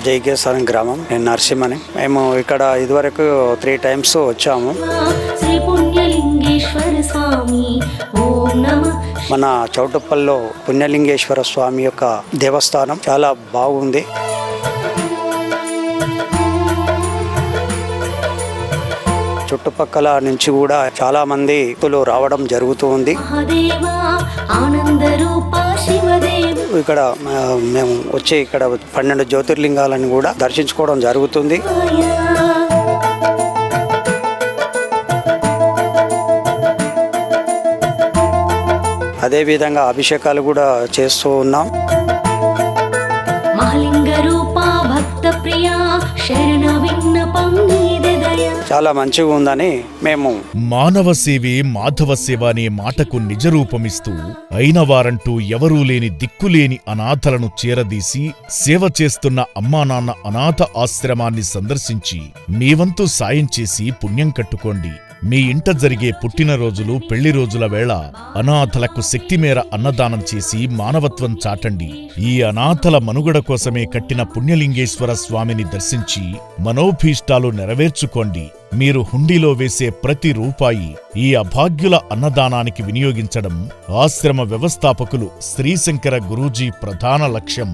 జైకేశ్వరం గ్రామం. నేను నరసింహని. మేము ఇక్కడ ఇదివరకు 3 times వచ్చాము. మన చౌటుప్పల్లో పుణ్యలింగేశ్వర స్వామి యొక్క దేవస్థానం చాలా బాగుంది. చుట్టుపక్కల నుంచి కూడా చాలా మంది భక్తులు రావడం జరుగుతూ ఉంది. ఇక్కడ మేము వచ్చి ఇక్కడ 12 జ్యోతిర్లింగాలను కూడా దర్శించుకోవడం జరుగుతుంది. అదేవిధంగా అభిషేకాలు కూడా చేస్తూ ఉన్నాం. చాలా మంచిగా ఉందని మేము మానవ సేవే మాధవ సేవ అనే మాటకు నిజరూపమిస్తూ అయిన వారంటూ ఎవరూ లేని దిక్కులేని అనాథలను చేరదీసి సేవ చేస్తున్న అమ్మానాన్న అనాథ ఆశ్రమాన్ని సందర్శించి మీ వంతు సాయం చేసి పుణ్యం కట్టుకోండి. మీ ఇంట జరిగే పుట్టినరోజులు పెళ్లి రోజుల వేళ అనాథలకు శక్తిమేర అన్నదానం చేసి మానవత్వం చాటండి. ఈ అనాథల మనుగడ కోసమే కట్టిన పుణ్యలింగేశ్వర స్వామిని దర్శించి మనోభీష్టాలు నెరవేర్చుకోండి. మీరు హుండీలో వేసే ప్రతి రూపాయి ఈ అభాగ్యుల అన్నదానానికి వినియోగించడం ఆశ్రమ వ్యవస్థాపకులు శ్రీశంకర గురూజీ ప్రధాన లక్ష్యం.